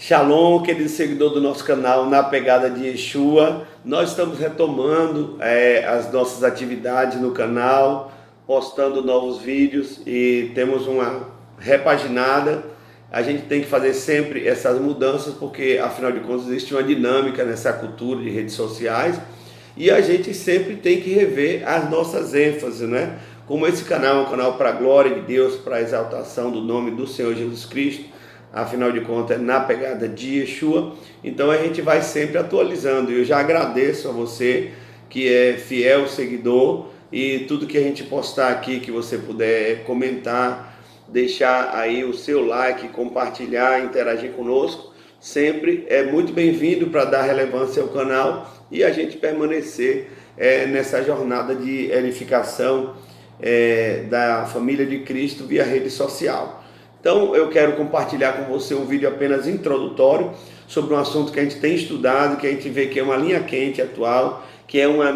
Shalom, querido seguidor do nosso canal Na Pegada de Yeshua. Nós estamos retomando as nossas atividades no canal, postando novos vídeos e temos uma repaginada. A gente tem que fazer sempre essas mudanças porque, afinal de contas, existe uma dinâmica nessa cultura de redes sociais e a gente sempre tem que rever as nossas ênfases, né? Como esse canal é um canal para a glória de Deus, para a exaltação do nome do Senhor Jesus Cristo, afinal de contas, é na pegada de Yeshua, então a gente vai sempre atualizando. Eu já agradeço a você que é fiel seguidor e tudo que a gente postar aqui, que você puder comentar, deixar aí o seu like, compartilhar, interagir conosco, sempre é muito bem-vindo para dar relevância ao canal e a gente permanecer nessa jornada de edificação da família de Cristo via rede social. Então eu quero compartilhar com você um vídeo apenas introdutório sobre um assunto que a gente tem estudado, que a gente vê que é uma linha quente atual, que é uma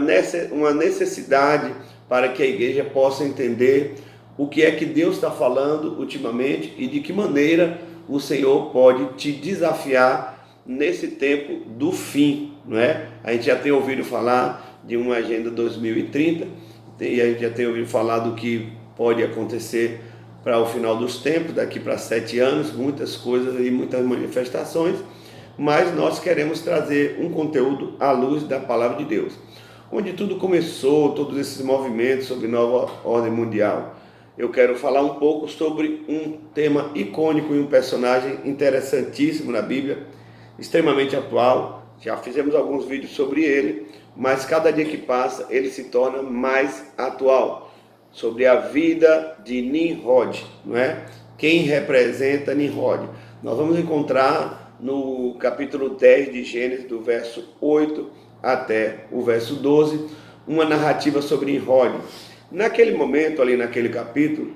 necessidade para que a igreja possa entender o que é que Deus está falando ultimamente e de que maneira o Senhor pode te desafiar nesse tempo do fim, não é? A gente já tem ouvido falar de uma agenda 2030 e a gente já tem ouvido falar do que pode acontecer para o final dos tempos, daqui para 7 anos, muitas coisas e muitas manifestações, mas nós queremos trazer um conteúdo à luz da palavra de Deus. Onde tudo começou, todos esses movimentos sobre nova ordem mundial. Eu quero falar um pouco sobre um tema icônico e um personagem interessantíssimo na Bíblia, extremamente atual. Já fizemos alguns vídeos sobre ele, mas cada dia que passa ele se torna mais atual. Sobre a vida de Nimrod, não é? Quem representa Nimrod? Nós vamos encontrar no capítulo 10 de Gênesis, do verso 8 até o verso 12, uma narrativa sobre Nimrod. Naquele momento, ali naquele capítulo,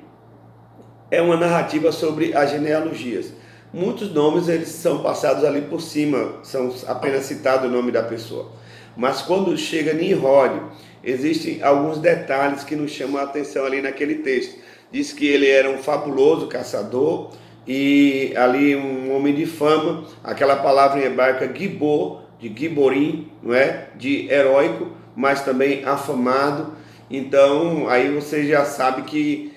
é uma narrativa sobre as genealogias. Muitos nomes eles são passados ali por cima, são apenas citados o nome da pessoa. Mas quando chega Nimrod, existem alguns detalhes que nos chamam a atenção ali naquele texto. Diz que ele era um fabuloso caçador e ali um homem de fama, aquela palavra em hebraica gibor, de giborim, não é? De heróico, mas também afamado. Então aí você já sabe que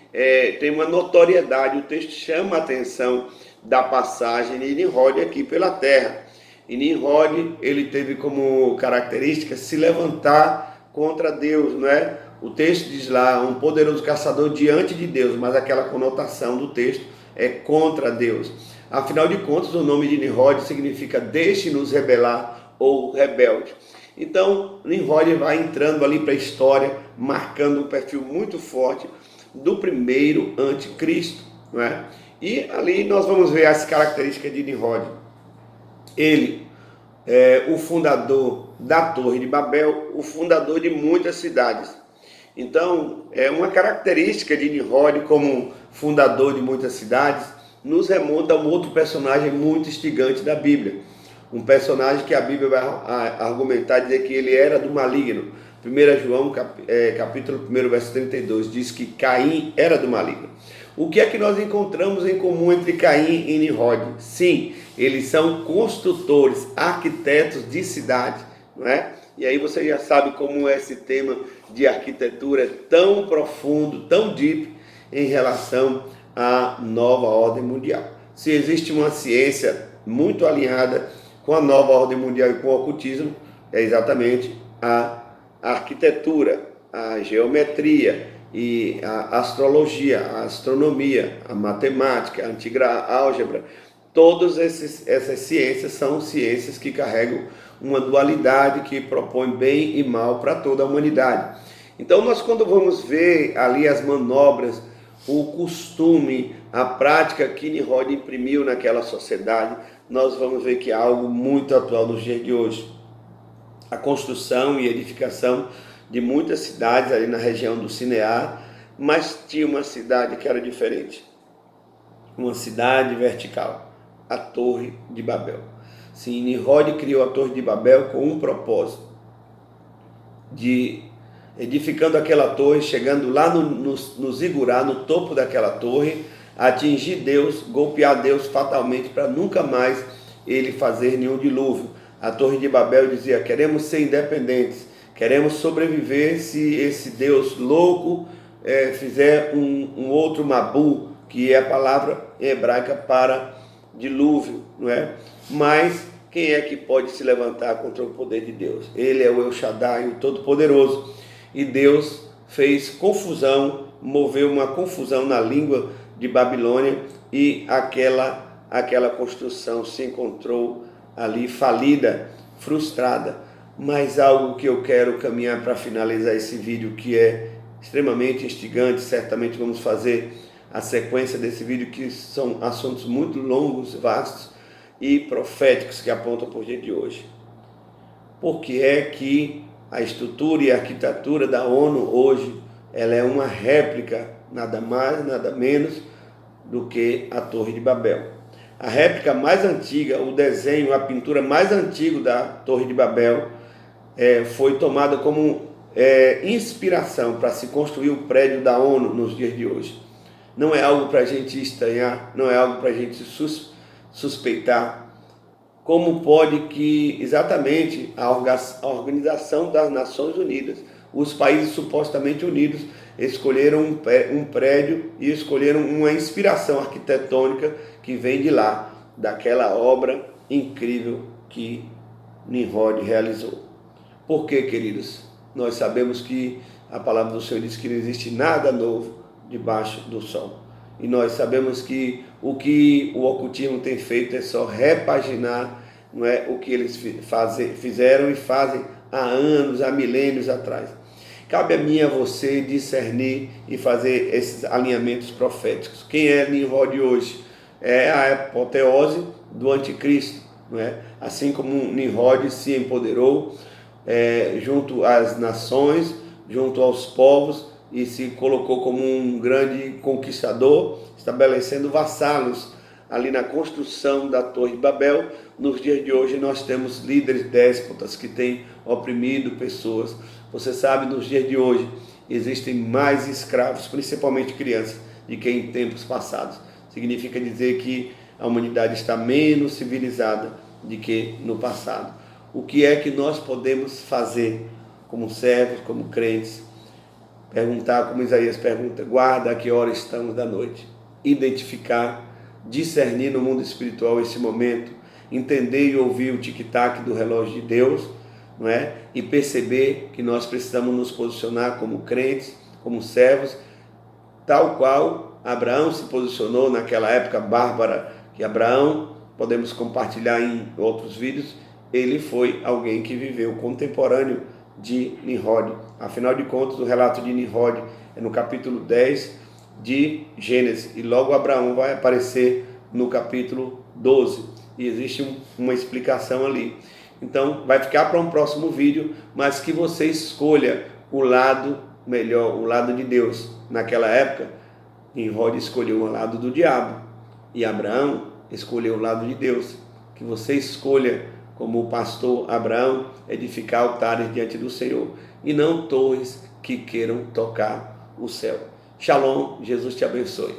tem uma notoriedade, o texto chama a atenção da passagem de Nimrod aqui pela terra. E Nimrod, ele teve como característica se levantar contra Deus, não é? O texto diz lá, um poderoso caçador diante de Deus, mas aquela conotação do texto é contra Deus. Afinal de contas, o nome de Nimrod significa deixe-nos rebelar ou rebelde. Então, Nimrod vai entrando ali para a história, marcando um perfil muito forte do primeiro anticristo, não é? E ali nós vamos ver as características de Nimrod. Ele é o fundador da Torre de Babel, o fundador de muitas cidades. Então, é uma característica de Nimrod como fundador de muitas cidades, nos remonta a um outro personagem muito instigante da Bíblia. Um personagem que a Bíblia vai argumentar, dizer que ele era do maligno. 1 João, capítulo 1, verso 32, diz que Caim era do maligno. O que é que nós encontramos em comum entre Caim e Nimrod? Sim, eles são construtores, arquitetos de cidade, não é? E aí você já sabe como esse tema de arquitetura é tão profundo, tão deep em relação à nova ordem mundial. Se existe uma ciência muito alinhada com a nova ordem mundial e com o ocultismo, é exatamente a arquitetura, a geometria e a astrologia, a astronomia, a matemática, a antiga álgebra. Todas essas ciências são ciências que carregam uma dualidade que propõe bem e mal para toda a humanidade. Então nós, quando vamos ver ali as manobras, o costume, a prática que Nimrod imprimiu naquela sociedade, nós vamos ver que é algo muito atual nos dias de hoje. A construção e edificação de muitas cidades ali na região do Cinear, mas tinha uma cidade que era diferente. Uma cidade vertical, a Torre de Babel. Sim, Nimrod criou a Torre de Babel com um propósito, de edificando aquela torre, chegando lá no zigurá, no topo daquela torre, atingir Deus, golpear Deus fatalmente para nunca mais ele fazer nenhum dilúvio. A Torre de Babel dizia: queremos ser independentes, queremos sobreviver se esse Deus louco fizer um outro Mabu, que é a palavra hebraica para dilúvio, não é? Mas quem é que pode se levantar contra o poder de Deus? Ele é o El Shaddai, o Todo-Poderoso. E Deus fez confusão, moveu uma confusão na língua de Babilônia, e aquela construção se encontrou ali falida, frustrada. Mas algo que eu quero caminhar para finalizar esse vídeo, que é extremamente instigante, certamente vamos fazer a sequência desse vídeo, que são assuntos muito longos, vastos e proféticos que apontam para o dia de hoje. Por que é que a estrutura e a arquitetura da ONU hoje, ela é uma réplica, nada mais, nada menos do que a Torre de Babel? A réplica mais antiga, o desenho, a pintura mais antiga da Torre de Babel foi tomada como inspiração para se construir o prédio da ONU nos dias de hoje. Não é algo para a gente estranhar, não é algo para a gente suspeitar. Como pode que exatamente a Organização das Nações Unidas, os países supostamente unidos, escolheram um prédio e escolheram uma inspiração arquitetônica que vem de lá, daquela obra incrível que Nimrod realizou. Por quê, queridos? Nós sabemos que a palavra do Senhor diz que não existe nada novo debaixo do sol. E nós sabemos que o ocultismo tem feito é só repaginar, não é, o que eles fizeram e fazem há anos, há milênios atrás. Cabe a mim e a você discernir e fazer esses alinhamentos proféticos. Quem é Nimrod hoje? É a apoteose do anticristo, não é? Assim como Nimrod se empoderou junto às nações, junto aos povos, e se colocou como um grande conquistador, estabelecendo vassalos ali na construção da Torre de Babel. Nos dias de hoje nós temos líderes déspotas que têm oprimido pessoas. Você sabe, nos dias de hoje existem mais escravos, principalmente crianças, do que em tempos passados. Significa dizer que a humanidade está menos civilizada do que no passado. O que é que nós podemos fazer como servos, como crentes? Perguntar, como Isaías pergunta: guarda a que hora estamos da noite. Identificar, discernir no mundo espiritual esse momento, entender e ouvir o tic-tac do relógio de Deus, não é? E perceber que nós precisamos nos posicionar como crentes, como servos, tal qual Abraão se posicionou naquela época bárbara, que Abraão, podemos compartilhar em outros vídeos, ele foi alguém que viveu contemporâneo de Nimrod. Afinal de contas, o relato de Nimrod é no capítulo 10 de Gênesis, e logo Abraão vai aparecer no capítulo 12, e existe uma explicação ali. Então vai ficar para um próximo vídeo, mas que você escolha o lado melhor, o lado de Deus. Naquela época, Nimrod escolheu o lado do diabo e Abraão escolheu o lado de Deus. Que você escolha, como o pastor Abraão, edificar altares diante do Senhor e não torres que queiram tocar o céu. Shalom, Jesus te abençoe.